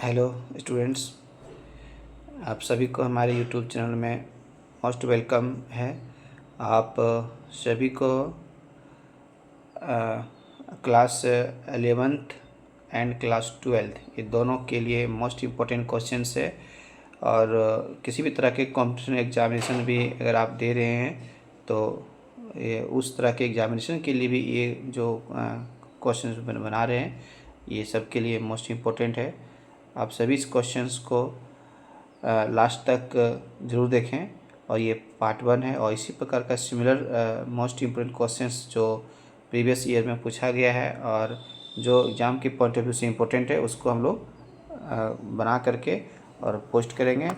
Hello students, आप सभी को हमारे यूट्यूब चैनल में मोस्ट वेलकम है। आप सभी को class 11th and class 12th ये दोनों के लिए मोस्ट इम्पोर्टेंट क्वेश्चंस है। और किसी भी तरह के कॉम्पिटिशन एग्जामिनेशन भी अगर आप दे रहे हैं तो ये उस तरह के एग्जामिनेशन के लिए भी ये जो क्वेश्चंस बना रहे हैं ये सब के लिए मोस्ट इम्पोर्टेंट है। आप सभी इस क्वेश्चंस को लास्ट तक ज़रूर देखें। और ये पार्ट 1 है और इसी प्रकार का सिमिलर मोस्ट इम्पोर्टेंट क्वेश्चंस जो प्रीवियस ईयर में पूछा गया है और जो एग्ज़ाम के पॉइंट ऑफ व्यू से इम्पोर्टेंट है उसको हम लोग बना करके और पोस्ट करेंगे।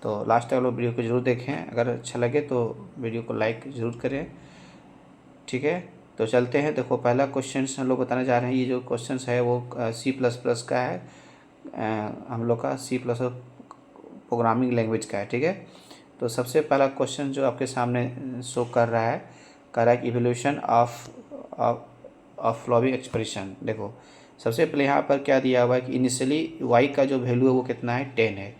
तो लास्ट तक लोग वीडियो को ज़रूर देखें। अगर अच्छा लगे तो वीडियो को लाइक ज़रूर करें, ठीक है। तो चलते हैं। देखो, पहला क्वेश्चन हम लोग बताने जा रहे हैं। ये जो क्वेश्चन है वो C++ का है, हम लोग का C++ प्रोग्रामिंग लैंग्वेज का है, ठीक है। तो सबसे पहला क्वेश्चन जो आपके सामने शो कर रहा है, कह रहा है कि इवोल्यूशन ऑफ फ्लोविंग एक्सप्रेशन। देखो, सबसे पहले यहाँ पर क्या दिया हुआ है कि इनिशियली y का जो वैल्यू है वो कितना है, 10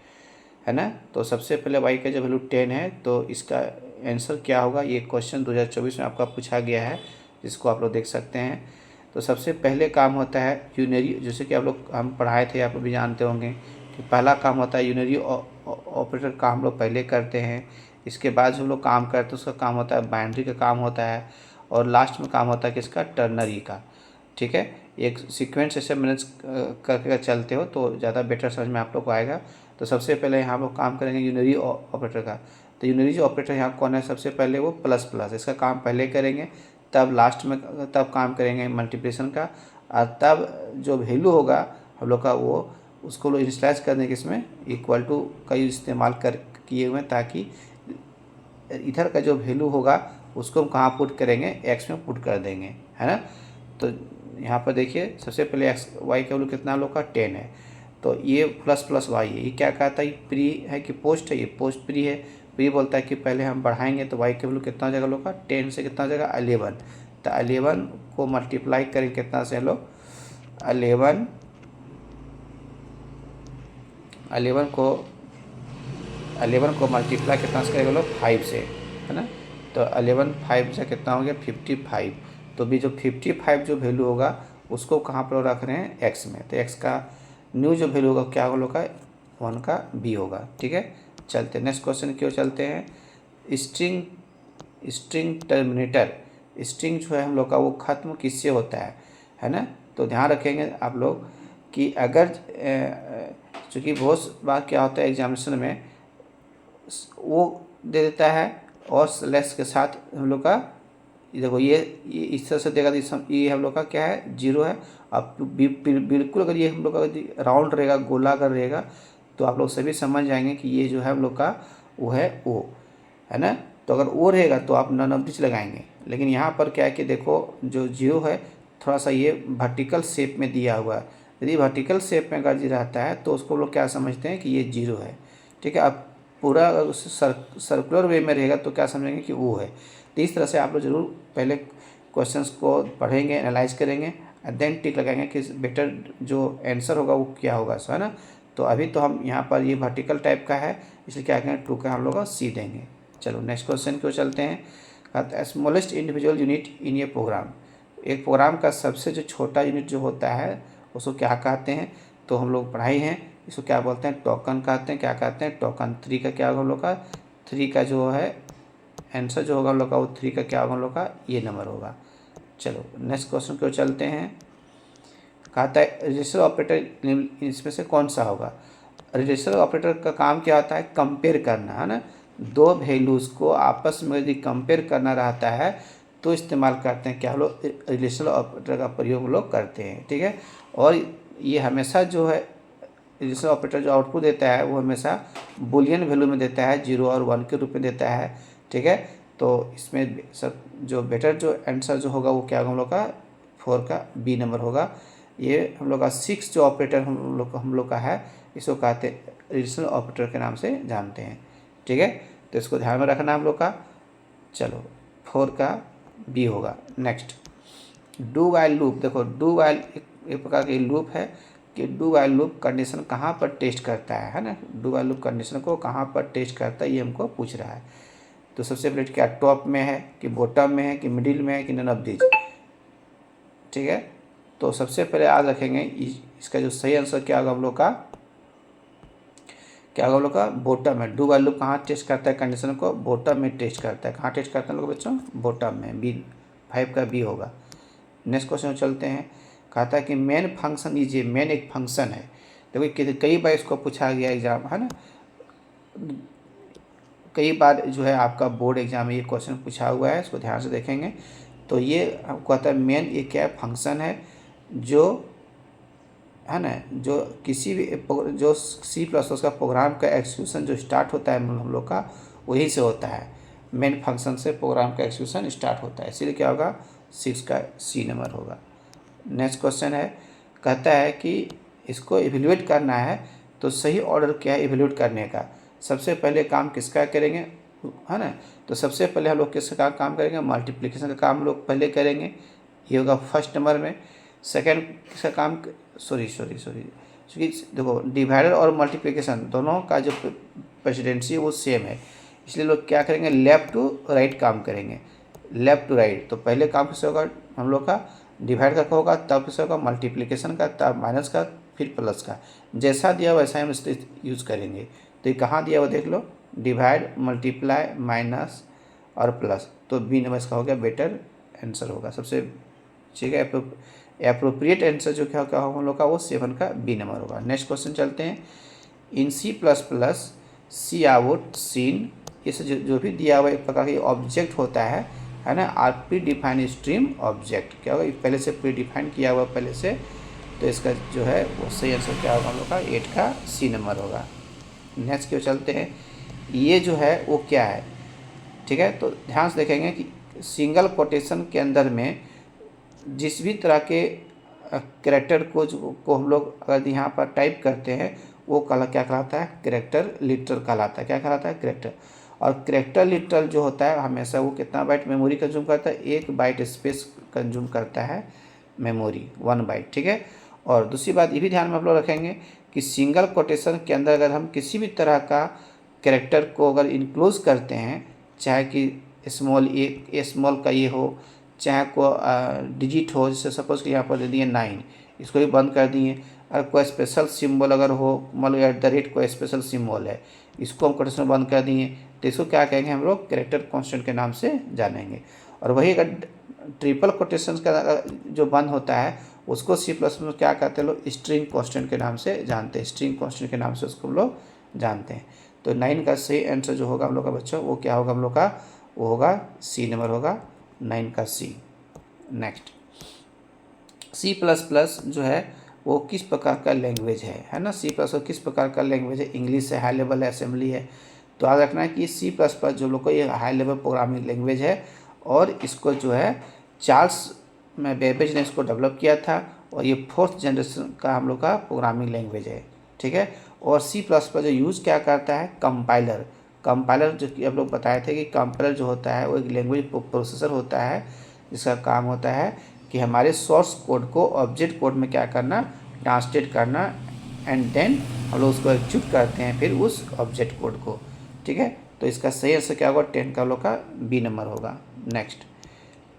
है ना। तो सबसे पहले y का जो वैल्यू 10 है तो इसका आंसर क्या होगा। ये क्वेश्चन 2024 में आपका पूछा गया है, जिसको आप लोग देख सकते हैं। तो सबसे पहले काम होता है यूनरी, जैसे कि आप लोग हम पढ़ाए थे, आप लोग भी जानते होंगे कि पहला काम होता है यूनरी ऑपरेटर का हम लोग पहले करते हैं। इसके बाद जो हम लोग काम करते हैं उसका काम होता है बाइनरी का काम होता है, और लास्ट में काम होता है किसका, टर्नरी का, ठीक है। एक सीक्वेंस ऐसे मैनेज करके चलते हो तो ज़्यादा बेटर समझ में आप लोग को आएगा। तो सबसे पहले यहाँ लोग काम करेंगे यूनरी ऑपरेटर का। तो यूनरी जो ऑपरेटर यहाँ कौन है, सबसे पहले वो प्लस प्लस, इसका काम पहले करेंगे, तब लास्ट में तब काम करेंगे मल्टीप्लिकेशन का, और तब जो वैल्यू होगा हम लोग का वो उसको लोग इनिशियलाइज करने के इसमें इक्वल टू का इस्तेमाल कर किए हुए हैं, ताकि इधर का जो वैल्यू होगा उसको हम कहाँ पुट करेंगे, एक्स में पुट कर देंगे, है ना। तो यहाँ पर देखिए, सबसे पहले एक्स वाई का वैल्यू कितना लोग का 10 है, तो ये प्लस प्लस वाई है। ये क्या कहता है, ये प्री है कि पोस्ट है, ये पोस्ट प्री है। प्री बोलता है कि पहले हम बढ़ाएंगे तो वाई का वैल्यू कितना हो जाएगा लोग का, 10 से कितना हो जाएगा 11। तो 11 को मल्टीप्लाई करें कितना से लोग, 11 को मल्टीप्लाई कितना से करेगा लोग, 5 से, है ना। तो 11 5 से कितना हो गया, 55। तो भी जो 55 जो वैल्यू होगा उसको कहाँ पर रख रहे हैं, एक्स में। तो एक्स का न्यू जो वैल्यू होगा क्या होगा लोग का, 1 का बी होगा, ठीक है। चलते नेक्स्ट क्वेश्चन की ओर चलते हैं। स्ट्रिंग टर्मिनेटर, स्ट्रिंग जो है हम लोग का वो ख़त्म किससे होता है ना। तो ध्यान रखेंगे आप लोग कि अगर चूँकि बहुत बार क्या होता है एग्जामिनेशन में वो दे देता है और स्लैश के साथ हम लोग का, देखो ये इस तरह से देगा तो ये हम लोग का क्या है, 0 है। अब बिल्कुल अगर ये हम लोग का राउंड रहेगा, गोलाकार रहेगा, तो आप लोग सभी समझ जाएंगे कि ये जो है हम लोग का वो है ओ, है ना। तो अगर ओ रहेगा तो आप नन ऑफ दिस लगाएंगे। लेकिन यहाँ पर क्या है कि देखो जो 0 है थोड़ा सा ये वर्टिकल शेप में दिया हुआ है। यदि वर्टिकल शेप में अगर जी रहता है तो उसको लोग क्या समझते हैं कि ये 0 है, ठीक है। अब पूरा अगर सर्कुलर वे में रहेगा तो क्या समझेंगे कि वो है। तो इस तरह से आप लोग जरूर पहले क्वेश्चंस को पढ़ेंगे, एनालाइज करेंगे, देन टिक लगाएंगे कि बेटर जो आंसर होगा वो क्या होगा, है ना। तो अभी तो हम यहाँ पर ये वर्टिकल टाइप का है, इसलिए क्या करेंगे 2 का हम लोग सी देंगे। चलो नेक्स्ट क्वेश्चन को चलते हैं। Smallest individual unit in a program, एक प्रोग्राम का सबसे जो छोटा यूनिट जो होता है उसको क्या कहते हैं। तो हम लोग पढ़ाई हैं, इसको क्या बोलते हैं, टोकन कहते हैं। क्या कहते हैं, टोकन। 3 का क्या होगा हम लोग का, 3 का जो है आंसर जो होगा हम लोग का वो 3 का क्या होगा हम लोग का, ये नंबर होगा। चलो नेक्स्ट क्वेश्चन को चलते हैं। कहता है रजिस्टर ऑपरेटर इसमें से कौन सा होगा। रजिस्टर ऑपरेटर का काम क्या होता है, कंपेयर करना, है ना। दो वैल्यूज़ को आपस में यदि कंपेयर करना रहता है तो इस्तेमाल करते हैं क्या लोग, रिलेशनल ऑपरेटर का प्रयोग लोग करते हैं, ठीक है। और ये हमेशा जो है रिलेशनल ऑपरेटर जो आउटपुट देता है वो हमेशा बुलियन वैल्यू में देता है, 0 और 1 के रूप में देता है, ठीक है। तो इसमें सब जो बेटर जो आंसर जो होगा वो क्या होगा हम लोग का, 4 का बी नंबर होगा। ये हम लोग का 6 जो ऑपरेटर हम लोग का है इसको कहते हैं रिलेशनल ऑपरेटर के नाम से जानते हैं, ठीक है। तो इसको ध्यान में रखना हम लोग का। चलो 4 का बी होगा। Next do while loop. देखो डू वाइल एक प्रकार की लूप है कि डू वाइल लूप कंडीशन कहाँ पर टेस्ट करता है ना, डू वाइल लूप कंडीशन को कहाँ पर टेस्ट करता है ये हमको पूछ रहा है। तो सबसे पहले क्या टॉप में है कि बॉटम में है कि मिडिल में है कि नन ऑफ दीज, ठीक है। तो सबसे पहले याद रखेंगे इसका जो सही आंसर क्या होगा हम लोग का, क्या होगा हम लोग का, बॉटम है। डू वाइल लूप कहाँ टेस्ट करता है कंडीशन को, बॉटम में टेस्ट करता है। कहाँ टेस्ट करता है लोग बच्चों, बॉटम में, बी 5 का बी होगा। नेक्स्ट क्वेश्चन चलते हैं। कहता है कि मेन फंक्शन लीजिए, मेन एक फंक्शन है। देखो कई बार इसको पूछा गया एग्जाम है ना, कई बार जो है आपका बोर्ड एग्जाम में ये क्वेश्चन पूछा हुआ है, इसको ध्यान से देखेंगे। तो ये आपको कहता है मेन ये क्या फंक्शन है जो है ना, जो किसी भी जो C++ का प्रोग्राम का एक्सिक्यूशन जो स्टार्ट होता है हम लोग का वही से होता है। मेन फंक्शन से प्रोग्राम का एक्सिक्यूशन स्टार्ट होता है, इसीलिए क्या होगा 6 का C नंबर होगा। नेक्स्ट क्वेश्चन है, कहता है कि इसको इवेल्यूएट करना है तो सही ऑर्डर क्या है इवेल्यूएट करने का। सबसे पहले काम किसका करेंगे है ना, तो सबसे पहले हम लोग किसका काम करेंगे, मल्टीप्लिकेशन का काम हम लोग पहले करेंगे, ये होगा फर्स्ट नंबर में। सेकेंड किसका काम, सॉरी क्योंकि देखो डिवाइडर और मल्टीप्लिकेशन दोनों का जो प्रेसिडेंसी है वो सेम है, इसलिए लोग क्या करेंगे लेफ़्ट टू राइट काम करेंगे, लेफ़्ट टू राइट। तो पहले काम किससे होगा हम लोग का डिवाइड का होगा, तब किससे होगा मल्टीप्लिकेशन का, तब माइनस का, फिर प्लस का। जैसा दिया वैसा हम इसको यूज़ करेंगे। तो ये कहाँ दिया हुआ देख लो, डिवाइड मल्टीप्लाई माइनस और प्लस, तो बी नंबर इसका हो गया बेटर आंसर होगा सबसे, ठीक है। अप्रोप्रिएट आंसर जो क्या होगा हम लोग का वो 7 का बी नंबर होगा। नेक्स्ट क्वेश्चन चलते हैं। इन C++ सी आउट सीन, इस जो भी दिया हुआ एक प्रकार का ऑब्जेक्ट होता है ना, or predefined stream object, क्या होगा पहले से प्री डिफाइंड किया हुआ पहले से, तो इसका जो है वो सही आंसर क्या होगा हम लोग का 8 का C नंबर होगा। नेक्स्ट क्यों चलते हैं, ये जो है वो क्या है, ठीक है। तो ध्यान से देखेंगे कि सिंगल कोटेशन के अंदर में जिस भी तरह के कैरेक्टर को हम लोग अगर यहाँ पर टाइप करते हैं वो क्या कहलाता है, कैरेक्टर लिटरल कहलाता है। क्या कहलाता है, कैरेक्टर। और कैरेक्टर लिटरल जो होता है हमेशा वो कितना बाइट मेमोरी कंज्यूम करता है, 1 बाइट स्पेस कंज्यूम करता है मेमोरी, 1 बाइट, ठीक है। और दूसरी बात ये भी ध्यान में आप लोग रखेंगे कि सिंगल कोटेशन के अंदर अगर हम किसी भी तरह का कैरेक्टर को अगर इंक्लूज करते हैं, चाहे कि स्मॉल का ये हो, चाहे को डिजिट हो, जैसे सपोज कि यहाँ पर दे दिए 9, इसको भी बंद कर दिए। अगर कोई स्पेशल सिंबल अगर हो, मान लो @ कोई स्पेशल सिंबल है, इसको हम कोटेशन बंद कर दिए, तो इसको क्या कहेंगे हम लोग कैरेक्टर कांस्टेंट के नाम से जानेंगे। और वही अगर ट्रिपल कोटेशन का जो बंद होता है उसको C++ में क्या कहते हैं लोग, स्ट्रिंग कांस्टेंट के नाम से जानते हैं, स्ट्रिंग कांस्टेंट के नाम से उसको हम लोग जानते हैं। तो 9 का सही आंसर जो होगा हम लोग का बच्चों वो क्या होगा हम लोग का, वो होगा C नंबर होगा, 9 का C। नेक्स्ट C++ जो है वो किस प्रकार का लैंग्वेज है ना, C++ किस प्रकार का लैंग्वेज है, इंग्लिश है, हाई लेवल है, असेंबली है। तो याद रखना है कि C++ जो लोग को ये हाई लेवल प्रोग्रामिंग लैंग्वेज है, और इसको जो है चार्ल्स बेबेज ने इसको डेवलप किया था, और ये 4th जनरेशन का हम लोग का प्रोग्रामिंग लैंग्वेज है, ठीक है। और C++ जो यूज़ क्या करता है, कंपाइलर जो कि आप लोग बताए थे कि कंपाइलर जो होता है वो एक लैंग्वेज प्रोसेसर होता है, जिसका काम होता है कि हमारे सोर्स कोड को ऑब्जेक्ट कोड में क्या करना, ट्रांसलेट करना, एंड देन हम लोग उसको एग्जीक्यूट करते हैं फिर उस ऑब्जेक्ट कोड को, ठीक है। तो इसका सही आंसर क्या होगा, 10 का हम लोग का बी नंबर होगा। नेक्स्ट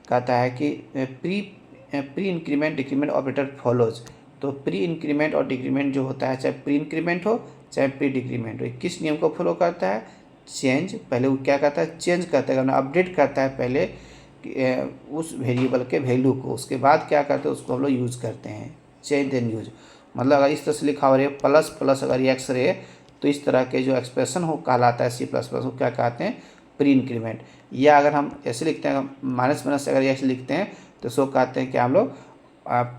कहता है कि pre increment decrement operator follows. तो प्री इंक्रीमेंट और डिक्रीमेंट जो होता है, चाहे प्री इंक्रीमेंट हो चाहे प्री डिक्रीमेंट हो, किस नियम को फॉलो करता है, चेंज, पहले वो क्या करता है, चेंज करता है, अपडेट करता है पहले उस वेरिएबल के वैल्यू को, उसके बाद क्या करते हैं उसको हम लोग यूज़ करते हैं, चेंज देन यूज। मतलब अगर इस तरह से लिखा हो रही है प्लस प्लस अगर ये एक्स रहे, तो इस तरह के जो एक्सप्रेशन हो कहलाता है C++ को क्या कहते हैं, प्री इंक्रीमेंट। या अगर हम ऐसे लिखते हैं माइनस माइनस अगर ऐसे लिखते हैं तो इसको कहते हैं कि हम लोग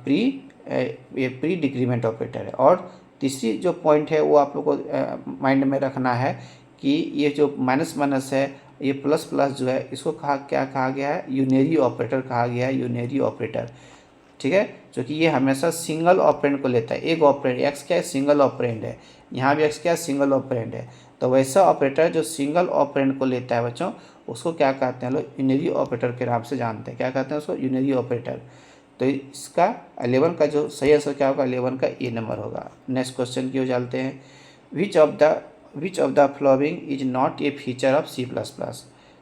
प्री डिक्रीमेंट ऑपरेटर है। और तीसरी जो पॉइंट है वो आप लोग को माइंड में रखना है कि ये जो माइनस माइनस है, ये प्लस प्लस जो है, इसको क्या कहा गया है, यूनरी ऑपरेटर कहा गया है, यूनरी ऑपरेटर, ठीक है। क्योंकि ये हमेशा सिंगल ऑपरेंड को लेता है, एक ऑपरेंड, एक्स क्या है सिंगल ऑपरेंड है, यहाँ भी एक्स क्या है सिंगल ऑपरेंड है। तो वैसा ऑपरेटर जो सिंगल ऑपरेंड को लेता है बच्चों, उसको क्या कहते हैं लोग, यूनरी ऑपरेटर के नाम से जानते हैं। क्या कहते हैं उसको, यूनरी ऑपरेटर। तो इसका 11 का जो सही आंसर क्या होगा, 11 का ए नंबर होगा। नेक्स्ट क्वेश्चन की ओर चलते हैं। Which of the following is not a feature of C++।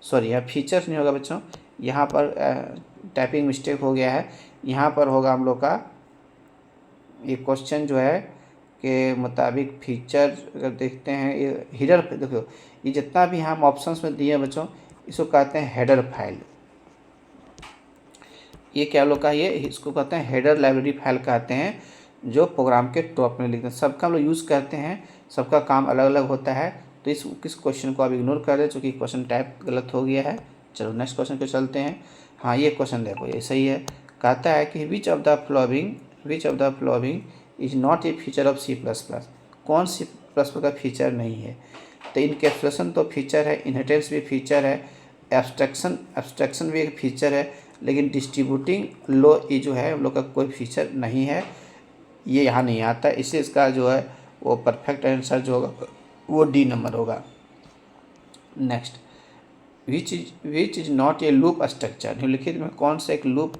Sorry, यहाँ फीचर्स नहीं होगा बच्चों, यहाँ पर टाइपिंग मिस्टेक हो गया है। यहाँ पर होगा हम लोग का ये क्वेश्चन जो है के मुताबिक फीचर अगर देखते हैं, ये हेडर, देखो ये जितना भी हम ऑप्शंस में दिए हैं बच्चों, इसको कहते हैं हेडर फाइल। ये क्या लोग का, ये इसको कहते हैं हेडर लाइब्रेरी फाइल कहते हैं, जो प्रोग्राम के टॉप में लिखते हैं। सबका हम लोग यूज़ करते हैं, सबका काम अलग अलग होता है। तो किस क्वेश्चन को आप इग्नोर कर दें, चूँकि क्वेश्चन टाइप गलत हो गया है। चलो नेक्स्ट क्वेश्चन पे चलते हैं। हाँ, ये क्वेश्चन देखो, ये सही है। कहता है कि which of the following is not a feature of C++। कौन C++ का फीचर नहीं है? तो इनकैप्सुलेशन तो फीचर है, इनहेरिटेंस भी फीचर है, एब्स्ट्रैक्शन भी एक फीचर है, लेकिन डिस्ट्रीब्यूटिंग लो ये जो है हम लोग का कोई फीचर नहीं है, ये यहाँ नहीं आता। इसलिए इसका जो है वो परफेक्ट आंसर जो होगा वो डी नंबर होगा। Next, which is not a loop structure. निम्नलिखित में कौन सा एक लूप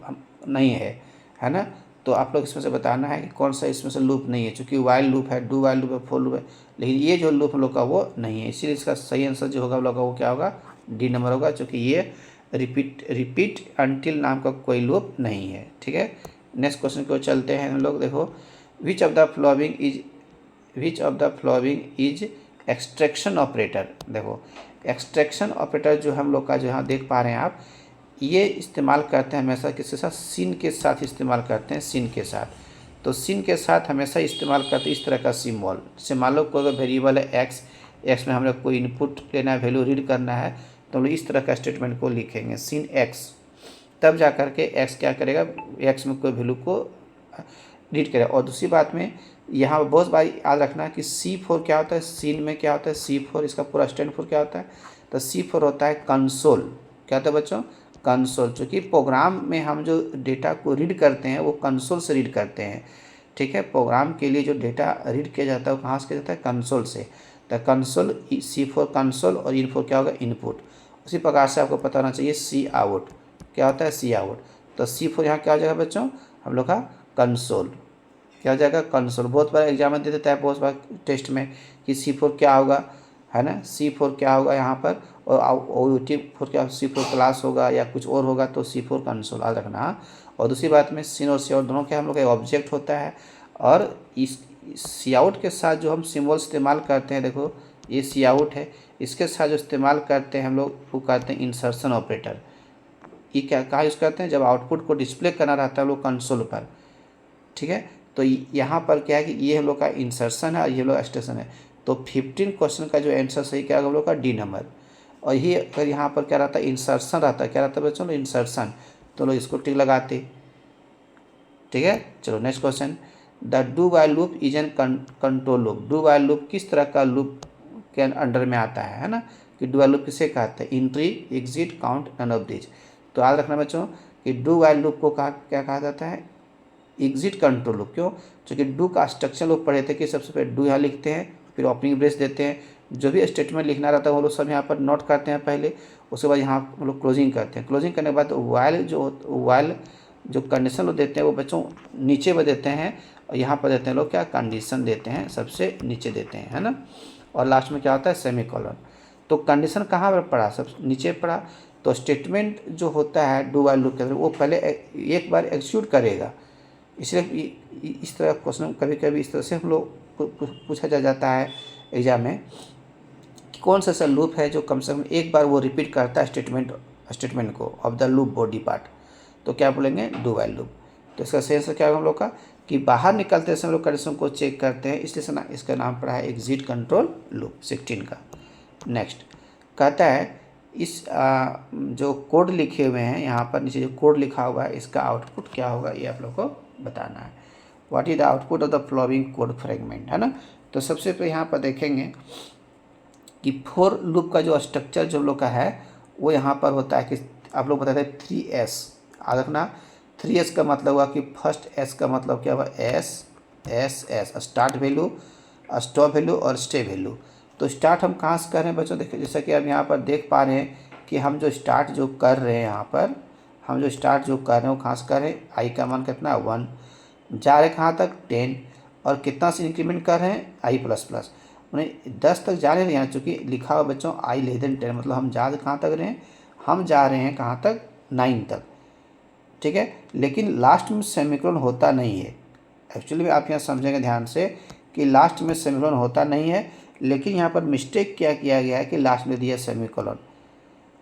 नहीं है ना? तो आप लोग इसमें से बताना है कि कौन सा इसमें से लूप नहीं है। चूँकि वाइल लूप है, डू वाइल लूप है, फॉर लूप है, लेकिन ये जो लूप हम लोग का वो नहीं है। इसीलिए इसका सही आंसर जो होगा हम लोग का वो क्या होगा, डी नंबर होगा, चूँकि ये रिपीट अंटिल नाम का कोई लूप नहीं है। ठीक है, नेक्स्ट क्वेश्चन की ओर चलते हैं हम लोग। देखो, which of the following is extraction operator. देखो, एक्सट्रैक्शन ऑपरेटर जो हम लोग का जो यहाँ देख पा रहे हैं आप, ये इस्तेमाल करते हैं हमेशा किसके साथ, सिन के साथ इस्तेमाल करते हैं, सिन के साथ। तो सिन के साथ हमेशा इस्तेमाल करते हैं इस तरह का सिम्बॉल। जैसे मान लो कोई वेरिएबल है एक्स में हमने कोई इनपुट लेना है, वैल्यू रीड करना है, तो हम लोग इस तरह का स्टेटमेंट को लिखेंगे, सिन एक्स। तब जा करके एक्स क्या करेगा, एक्स में कोई वैल्यू को रीड करेगा। और दूसरी बात में यहाँ बहुत बार याद रखना कि C4 क्या होता है, सिन में क्या होता है C4, इसका पूरा स्टैंड फॉर क्या होता है, तो C4 होता है कंसोल। क्या होता है बच्चों, कंसोल। चूँकि प्रोग्राम में हम जो डेटा को रीड करते हैं वो कंसोल से रीड करते हैं। ठीक है, प्रोग्राम के लिए जो डेटा रीड किया जाता है वो कहाँ से किया जाता है, कंसोल से। तो कंसोल C4 कंसोल और इनपुट क्या होगा, इनपुट। उसी प्रकार से आपको पता होना चाहिए सी आउट क्या होता है, सी आउट। तो C4 यहाँ क्या हो जाएगा बच्चों, हम लोग का कंसोल। क्या हो जाएगा, कंसोल। बहुत बार एग्जाम में दे देता है, बहुत बार टेस्ट में कि C4 क्या होगा, है ना, C4 क्या होगा यहाँ पर, और T4 क्या, C4 क्लास होगा या कुछ और होगा, तो C4 कंसोल याद रखना। और दूसरी बात में सिन और सी आउट दोनों क्या हम लोग का ऑब्जेक्ट होता है, और इस सी आउट के साथ जो हम सिम्बॉल इस्तेमाल करते हैं, देखो ये सी आउट है, इसके साथ जो इस्तेमाल करते हैं हम लोग वो कहते हैं इंसर्शन ऑपरेटर। ये क्या कहाँ यूज़ करते हैं, जब आउटपुट को डिस्प्ले करना रहता है हम लोग कंसोल पर। ठीक है, तो यहाँ पर क्या है कि ये हम लोग का इंसर्शन है और ये हम लोग एक्सटेंशन है। तो 15 क्वेश्चन का जो आंसर सही क्या होगा हम लोग का, डी नंबर। और ये अगर यहाँ पर क्या रहता है, इंसर्शन रहता है, क्या रहता है बच्चों, इंसर्शन, तो लोग इसको टिक लगाते। ठीक है, चलो next question. The do while loop is an control loop. Do while loop किस तरह का लूप के अंडर में आता है ना, कि डू वाइल लूप किसे कहते हैं, entry, exit, count, none of this. तो याद रखना बच्चों कि डू वाइल लूप को क्या कहा जाता है, एग्जिट कंट्रोल लूप। क्यों, क्योंकि डू का स्ट्रक्चर लोग पढ़े थे कि सबसे पहले डू यहाँ लिखते हैं, फिर ओपनिंग ब्रेस देते हैं, जो भी स्टेटमेंट लिखना रहता है वो लोग सब यहाँ पर नोट करते हैं पहले, उसके बाद यहाँ हम लोग क्लोजिंग करते हैं। क्लोजिंग करने के बाद वाइल जो कंडीशन लोग देते हैं वो बच्चों नीचे में देते हैं, और यहाँ पर देते हैं लोग क्या, कंडीशन देते हैं, सबसे नीचे देते हैं, है ना। और लास्ट में क्या होता है, सेमीकोलन। तो कंडीशन कहाँ पर पड़ा, सब नीचे पड़ा। तो स्टेटमेंट जो होता है डू वाइल लूप के अंदर वो पहले एक बार एग्जीक्यूट करेगा। इसलिए इस तरह क्वेश्चन कभी कभी इस तरह से हम लोग पूछा जाता है एग्जाम में कि कौन सा लूप है जो कम से कम एक बार वो रिपीट करता है स्टेटमेंट को of the loop body part. तो क्या बोलेंगे, डू वाइल लूप। तो इसका सही आंसर क्या होगा हम लोग का, कि बाहर निकलते समय लोग कंडीशन को चेक करते हैं, इसलिए इसका नाम पड़ा है एग्जिट कंट्रोल लूप 16 का। नेक्स्ट कहता है इस जो कोड लिखे हुए हैं यहाँ पर नीचे जो कोड लिखा हुआ है इसका आउटपुट क्या होगा, ये आप लोग को बताना है। What is the output of the flowing code fragment, है ना। तो सबसे पहले यहाँ पर देखेंगे कि फॉर लूप का जो स्ट्रक्चर जो हम लोग का है वो यहाँ पर होता है कि आप लोग बताते हैं 3S। याद रखना 3S का मतलब हुआ कि फर्स्ट S का मतलब क्या हुआ, S start value, stop value और स्टे वैल्यू। तो स्टार्ट हम कहाँ से कर रहे हैं बच्चों, देखिए जैसा कि आप यहाँ पर देख पा रहे हैं कि हम जो स्टार्ट जो कर रहे हैं यहाँ पर हम जो स्टार्ट जो कर रहे हैं वो कहाँ से कर रहे हैं, आई का मान कितना 1, जा रहे कहाँ तक 10, और कितना से इंक्रीमेंट कर रहे हैं आई प्लस प्लस, उन्हें 10 तक जा रहे हैं, चूँकि लिखा हुआ बच्चों आई लेस देन 10, मतलब हम जा कहाँ तक रहे हैं, हम जा रहे हैं कहाँ तक 9 तक, ठीक है। लेकिन लास्ट में सेमीकोलन होता नहीं है। एक्चुअली में आप यहाँ समझेंगे ध्यान से कि लास्ट में सेमीकोलन होता नहीं है, लेकिन यहाँ पर मिस्टेक क्या किया गया है कि लास्ट में दिया सेमीकोलन।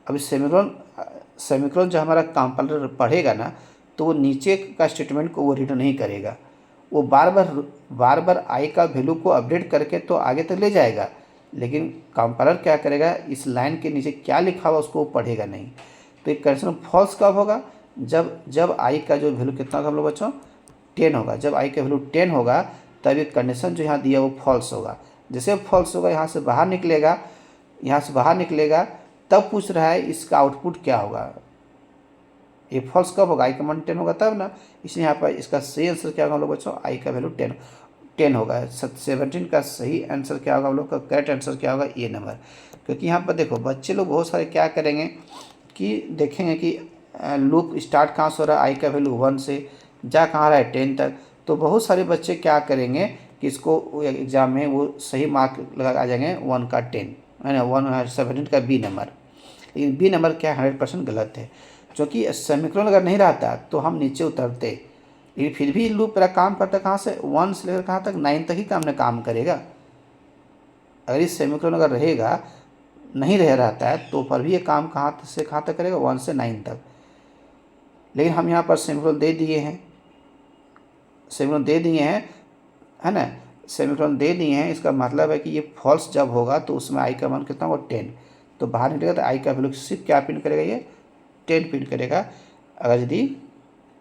अभी सेमीकोलन जो हमारा कंपाइलर पढ़ेगा ना, तो वो नीचे का स्टेटमेंट को वो रीड नहीं करेगा, वो बार बार आई का वैल्यू को अपडेट करके तो आगे तक ले जाएगा, लेकिन कंपाइलर क्या करेगा, इस लाइन के नीचे क्या लिखा हुआ उसको पढ़ेगा नहीं। तो एक कंडीशन फॉल्स कब होगा, जब आई का जो वैल्यू कितना होगा हम लोग बच्चों 10 होगा। जब आई का वैल्यू 10 होगा तब एक कंडीशन जो यहाँ दिया वो फॉल्स होगा। जैसे फॉल्स होगा यहाँ से बाहर निकलेगा, तब पूछ रहा है इसका आउटपुट क्या होगा। ये फॉल्स कब होगा, आई का मान 10 होगा तब ना, इसलिए यहाँ पर इसका सही आंसर क्या होगा हम लोग बच्चों, आई का वैल्यू 10 होगा। 17 का सही आंसर क्या होगा हम लोग का, करेक्ट आंसर क्या होगा, ये नंबर। क्योंकि यहाँ पर देखो बच्चे लोग बहुत सारे क्या करेंगे कि देखेंगे कि लूप स्टार्ट कहाँ से हो रहा है, आई का वैल्यू 1 से जा कहाँ रहा है 10 तक, तो बहुत सारे बच्चे क्या करेंगे कि इसको एग्ज़ाम में वो सही मार्क लगा आ जाएंगे 1 का 10 है ना, 17 का बी नंबर। लेकिन बी नंबर क्या 100% गलत है, क्योंकि सेमीकोलन अगर नहीं रहता तो हम नीचे उतरते, लेकिन फिर भी लूप मेरा काम करता कहाँ से 1 से लेकर कहाँ तक 9 तक ही काम करेगा। अगर इस सेमीकोलन अगर रहेगा नहीं रहता है तो पर भी ये काम कहाँ से कहाँ तक करेगा, 1 से 9 तक। लेकिन हम यहाँ पर सेमीकोलन दे दिए हैं, है ना, सेमीकोलन दे दिए हैं, इसका मतलब है कि ये फॉल्स जब होगा तो उसमें आई का मान कितना होगा 10, तो बाहर निकलेगा तो आई का वैल्यू सिर्फ क्या प्रिंट करेगा, ये 10 प्रिंट करेगा। अगर यदि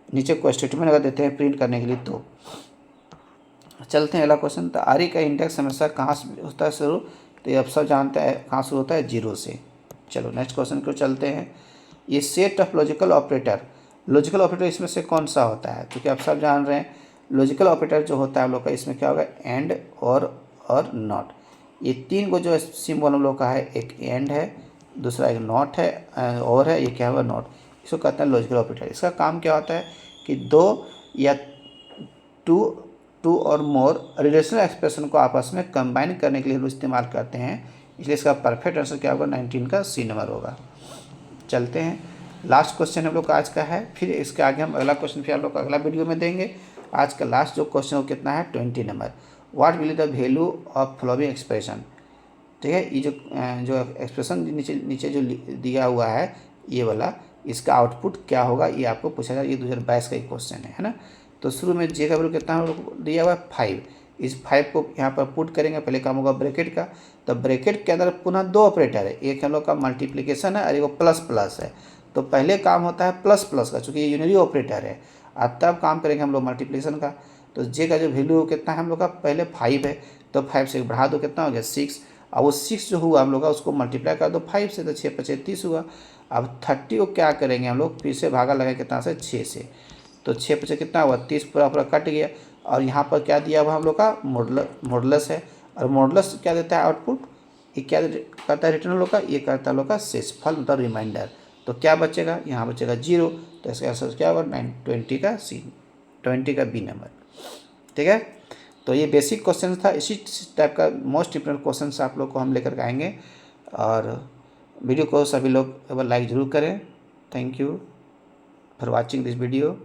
नीचे को स्टेटमेंट अगर देते हैं प्रिंट करने के लिए तो चलते हैं अगला क्वेश्चन। तो आरी का इंडेक्स हमेशा कहाँ से होता है शुरू, तो ये आप सब जानते हैं कहाँ शुरू होता है, 0 से। चलो नेक्स्ट क्वेश्चन को चलते हैं। ये सेट ऑफ लॉजिकल ऑपरेटर इसमें से कौन सा होता है, क्योंकि आप सब जान रहे हैं लॉजिकल ऑपरेटर जो होता है हम लोग का, इसमें क्या होगा एंड और नॉट। ये 3 को जो सिंबल हम लोग का है, एक एंड है, दूसरा एक नॉट है और है, ये क्या होगा नॉट, इसको कहते हैं लॉजिकल ऑपरेटर। इसका काम क्या होता है कि 2 या 2 और मोर रिलेशनल एक्सप्रेशन को आपस में कंबाइन करने के लिए हम इस्तेमाल करते हैं, इसलिए इसका परफेक्ट आंसर क्या होगा, 19 का सी नंबर होगा। चलते हैं लास्ट क्वेश्चन हम लोग का आज का है, फिर इसके आगे हम अगला क्वेश्चन फिर हम लोग अगला वीडियो में देंगे। आज का लास्ट जो क्वेश्चन वो कितना है, 20 number. What will the value of following expression, ठीक है। ये जो एक्सप्रेशन नीचे जो दिया हुआ है ये वाला, इसका आउटपुट क्या होगा ये आपको पूछा जाए। ये 2022 का एक क्वेश्चन है ना। तो शुरू में जे का वैल्यू कितना दिया हुआ है 5, इस 5 को यहाँ पर पुट करेंगे, पहले काम होगा ब्रैकेट का, तो ब्रैकेट के अंदर पुनः 2 ऑपरेटर है, एक हम लोग का मल्टीप्लिकेशन है और एक प्लस प्लस है। तो पहले काम होता है प्लस प्लस का, चूँकि ये यूनिरी ऑपरेटर है, अब तब काम करेंगे हम लोग मल्टीप्लिकेशन का। तो जे का जो वैल्यू कितना है हम लोग का, पहले 5 है तो 5 से बढ़ा दो कितना हो गया 6, अब वो 6 जो हुआ हम लोग का उसको मल्टीप्लाई कर दो 5 से, तो 6 × 5 = 30 हुआ। अब 30 को क्या करेंगे हम लोग, फिर से भागा लगाए कितना से 6 से, तो 6 × 5 कितना हुआ 30, पूरा कट गया। और यहाँ पर क्या दिया हुआ हम लोग का मॉडुलस है, और मॉडुलस क्या देता है आउटपुट, ये क्या करता है रिटर्न हम लोग का, ये करता है हम लोग का शेषफल मतलब रिमाइंडर। तो क्या बचेगा, यहाँ बचेगा 0, तो इसका आंसर क्या होगा 20 का सी, 20 का बी नंबर, ठीक है। तो ये बेसिक क्वेश्चन था, इसी टाइप का मोस्ट इंपोर्टेंट क्वेश्चन आप लोग को हम लेकर आएंगे। और वीडियो को सभी लोग एक बार लाइक ज़रूर करें। Thank you for watching this video.